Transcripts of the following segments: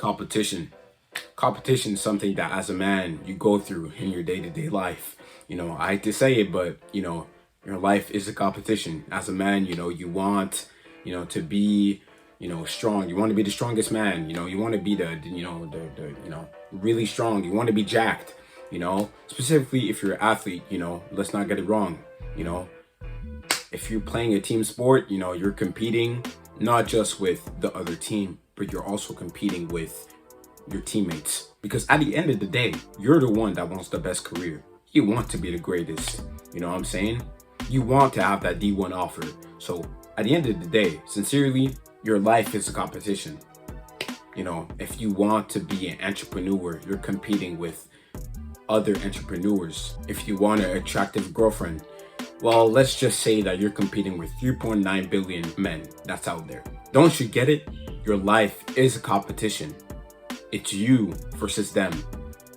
competition. Competition is something that as a man you go through in your day-to-day life. I hate to say it, but your life is a competition. As a man, you want, to be, strong. You want to be the strongest man. You want to be the really strong. You want to be jacked. Specifically if you're an athlete. Let's not get it wrong. If you're playing a team sport, you're competing not just with the other team, but you're also competing with your teammates. Because at the end of the day, you're the one that wants the best career. You want to be the greatest. You know what I'm saying? You want to have that D1 offer. So at the end of the day, sincerely, your life is a competition. If you want to be an entrepreneur, you're competing with other entrepreneurs. If you want an attractive girlfriend, well, let's just say that you're competing with 3.9 billion men that's out there. Don't you get it? Your life is a competition. It's you versus them.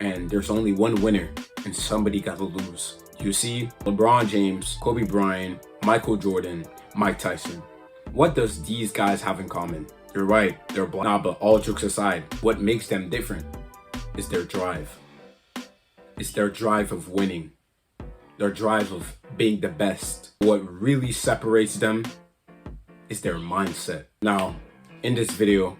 And there's only one winner, and somebody gotta lose. You see, LeBron James, Kobe Bryant, Michael Jordan, Mike Tyson. What does these guys have in common? You're right, they're black. Nah, but all jokes aside, what makes them different is their drive. It's their drive of winning. Their drive of being the best. What really separates them is their mindset. Now, in this video,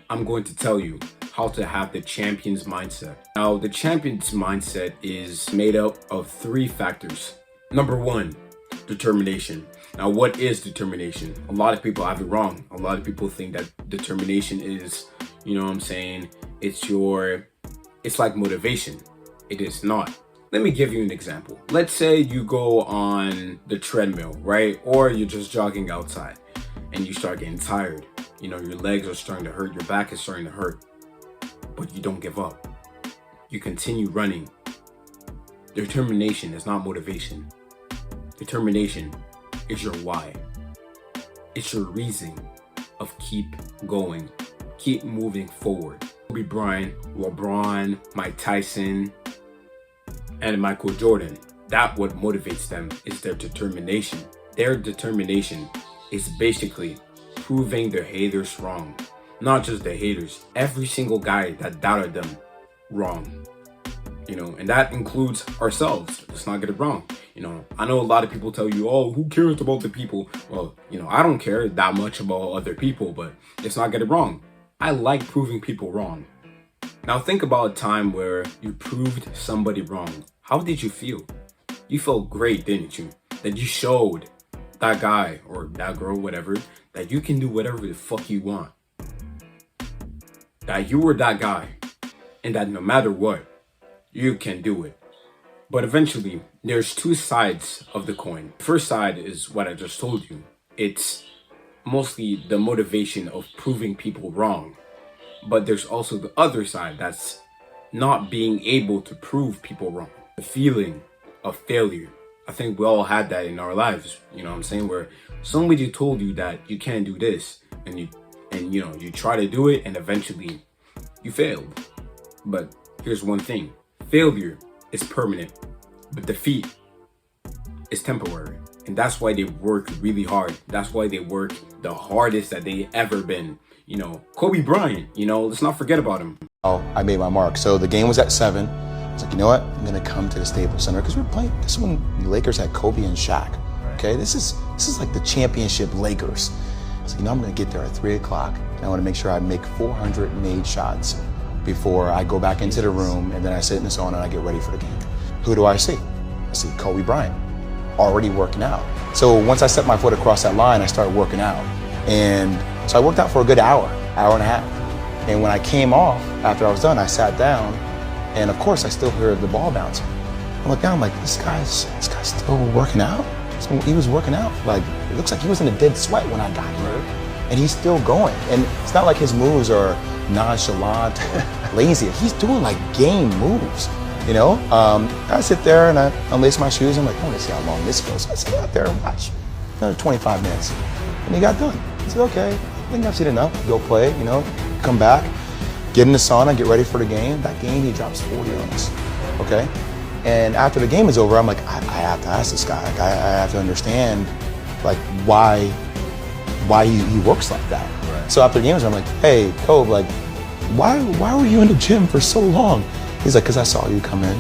I'm going to tell you how to have the champion's mindset. Now, the champion's mindset is made up of 3 factors. Number 1, determination. Now, what is determination? A lot of people have it wrong. A lot of people think that determination is, it's like motivation. It is not. Let me give you an example. Let's say you go on the treadmill, right? Or you're just jogging outside and you start getting tired. Your legs are starting to hurt, your back is starting to hurt, but you don't give up. You continue running. Determination is not motivation. Determination is your why. It's your reason of keep going, keep moving forward. Kobe Bryant, LeBron, Mike Tyson, and Michael Jordan. That what motivates them is their determination. Their determination is basically proving their haters wrong. Not just the haters, every single guy that doubted them wrong. And that includes ourselves. Let's not get it wrong. I know a lot of people tell you, oh, who cares about the people? Well, I don't care that much about other people, but let's not get it wrong. I like proving people wrong. Now think about a time where you proved somebody wrong. How did you feel? You felt great, didn't you? That you showed that guy or that girl, whatever, that you can do whatever the fuck you want. That you were that guy, and that no matter what, you can do it. But eventually, there's 2 sides of the coin. The first side is what I just told you. It's mostly the motivation of proving people wrong. But there's also the other side that's not being able to prove people wrong. The feeling of failure. I think we all had that in our lives, where somebody told you that you can't do this and you try to do it and eventually you failed. But here's one thing. Failure is permanent, but defeat is temporary. And that's why they work really hard. That's why they work the hardest that they ever been. Kobe Bryant, let's not forget about him. I made my mark. So the game was at 7. I was like, you know what? I'm gonna come to the Staples Center because we're playing. This is when the Lakers had Kobe and Shaq. Okay, this is like the championship Lakers. So I'm gonna get there at 3 o'clock. And I want to make sure I make 400 made shots before I go back into the room, and then I sit in the sauna and I get ready for the game. Who do I see? I see Kobe Bryant already working out. So once I set my foot across that line, I started working out, and so I worked out for a good hour and a half. And when I came off after I was done, I sat down. And of course, I still heard the ball bouncing. I look down, I'm like, this guy's still working out? So he was working out. Like, it looks like he was in a dead sweat when I got here. And he's still going. And it's not like his moves are nonchalant, lazy. He's doing like game moves, I sit there and I unlace my shoes. I'm like, I want to see how long this goes. So I sit out there and watch. Another 25 minutes. And he got done. I said, okay, I think I've seen enough. Go play, come back. Get in the sauna, get ready for the game. That game, he drops 40 on us, okay? And after the game is over, I'm like, I have to ask this guy. Like, I have to understand, like, why he works like that. Right. So after the game is over, I'm like, hey, Kobe, like, why were you in the gym for so long? He's like, because I saw you come in.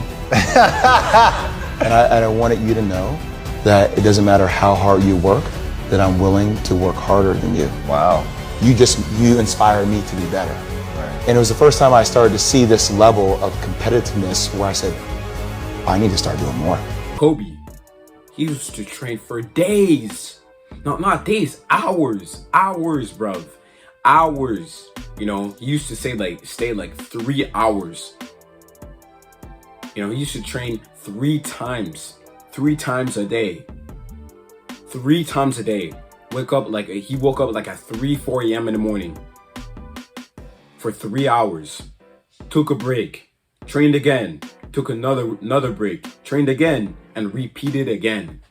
And I wanted you to know that it doesn't matter how hard you work, that I'm willing to work harder than you. Wow. You inspire me to be better. Right. And it was the first time I started to see this level of competitiveness where I said, I need to start doing more. Kobe, he used to train for days. No, not days, hours, bruv. Hours. You know, he used to stay like 3 hours. You know, he used to train 3 times a day. 3 times a day. He woke up like at 4 a.m. in the morning for 3 hours. Took a break, trained again, took another break, trained again, and repeated again.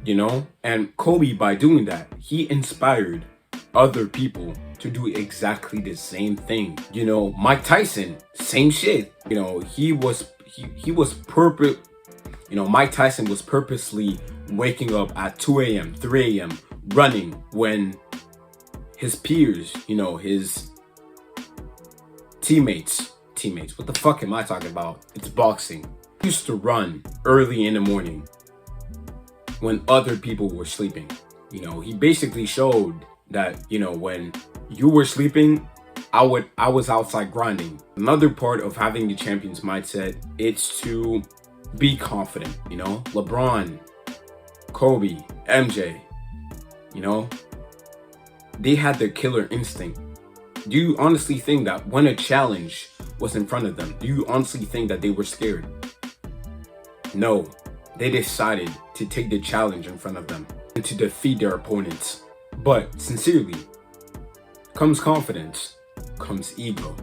You know, and Kobe, by doing that, he inspired other people to do exactly the same thing. You know, Mike Tyson, same shit. You know, Mike Tyson was purposely waking up at 2 a.m., 3 a.m., running when his peers, you know, his teammates, what the fuck am I talking about? It's boxing. He used to run early in the morning when other people were sleeping. You know, he basically showed that, you know, when you were sleeping, I was outside grinding. Another part of having the champion's mindset, it's to be confident. You know, LeBron, Kobe, MJ, you know, they had their killer instinct. Do you honestly think that when a challenge was in front of them, do you honestly think that they were scared? No, they decided to take the challenge in front of them and to defeat their opponents. But sincerely, comes confidence, comes ego.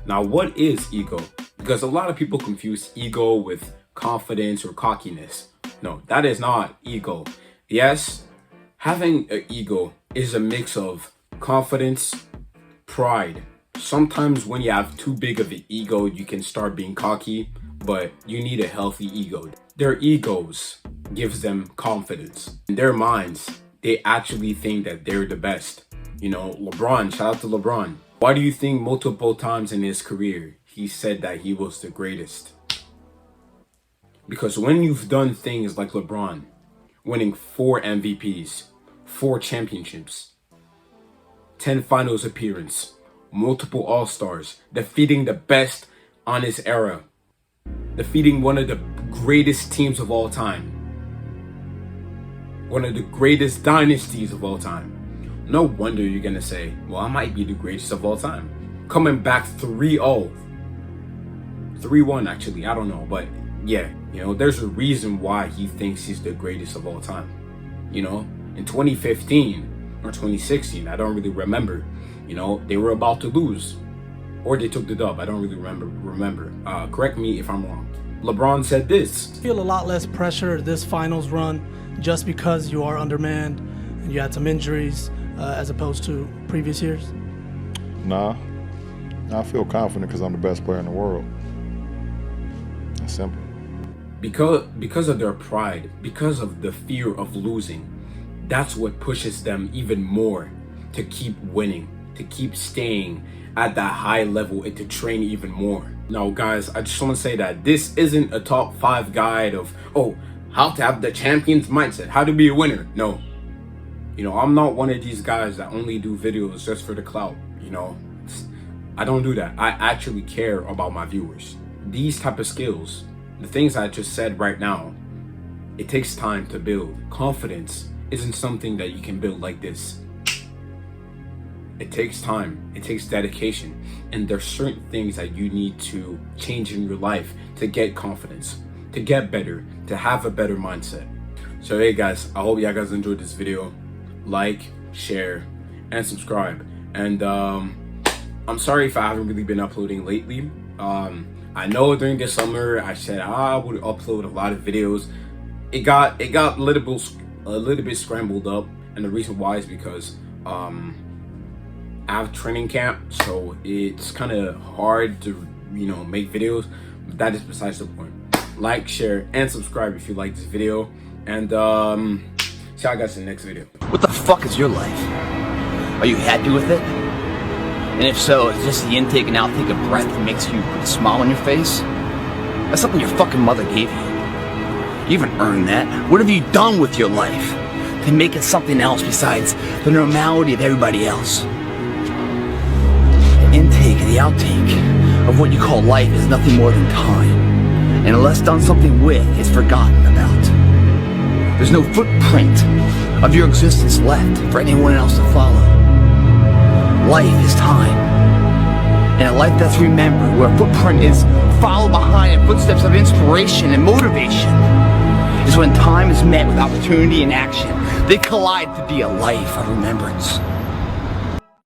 Now, what is ego? Because a lot of people confuse ego with confidence or cockiness. No, that is not ego. Yes, having an ego is a mix of confidence, pride. Sometimes when you have too big of an ego, you can start being cocky, but you need a healthy ego. Their egos gives them confidence. In their minds, they actually think that they're the best. You know, LeBron, shout out to LeBron. Why do you think multiple times in his career, he said that he was the greatest? Because when you've done things like LeBron, winning 4 MVPs, 4 championships, 10 finals appearance, multiple All-Stars, defeating the best on his era, defeating one of the greatest teams of all time, one of the greatest dynasties of all time. No wonder you're gonna say, well, I might be the greatest of all time. Coming back 3-0, 3-1 actually, I don't know, but yeah, you know, there's a reason why he thinks he's the greatest of all time. You know, in 2015 or 2016, I don't really remember, you know, they were about to lose or they took the dub. I don't really remember. Correct me if I'm wrong. LeBron said this. Feel a lot less pressure this finals run just because you are undermanned and you had some injuries as opposed to previous years? Nah, I feel confident because I'm the best player in the world. That's simple. Because of their pride, because of the fear of losing, that's what pushes them even more to keep winning, to keep staying at that high level and to train even more. Now guys, I just want to say that this isn't a top 5 guide of, oh, how to have the champion's mindset, how to be a winner. No, you know, I'm not one of these guys that only do videos just for the clout. You know, I don't do that. I actually care about my viewers. These type of skills, the things I just said right now, it takes time to build. Confidence isn't something that you can build like this. It takes time, it takes dedication, and there's certain things that you need to change in your life to get confidence, to get better, to have a better mindset. So hey guys, I hope you guys enjoyed this video. Like, share, and subscribe. And I'm sorry if I haven't really been uploading lately. I know during the summer I said I would upload a lot of videos. It got a little bit scrambled up, and the reason why is because I have training camp, so it's kind of hard to, you know, make videos. But that is besides the point. Like, share, and subscribe if you like this video, and see you guys in the next video. What the fuck is your life? Are you happy with it? And if so, is just the intake and outtake of breath that makes you put a smile on your face? That's something your fucking mother gave you. You haven't earned that. What have you done with your life to make it something else besides the normality of everybody else? The intake and the outtake of what you call life is nothing more than time. And unless done something with, it's forgotten about. There's no footprint of your existence left for anyone else to follow. Life is time. And a life that's remembered, where a footprint is followed behind in footsteps of inspiration and motivation, is when time is met with opportunity and action. They collide to be a life of remembrance.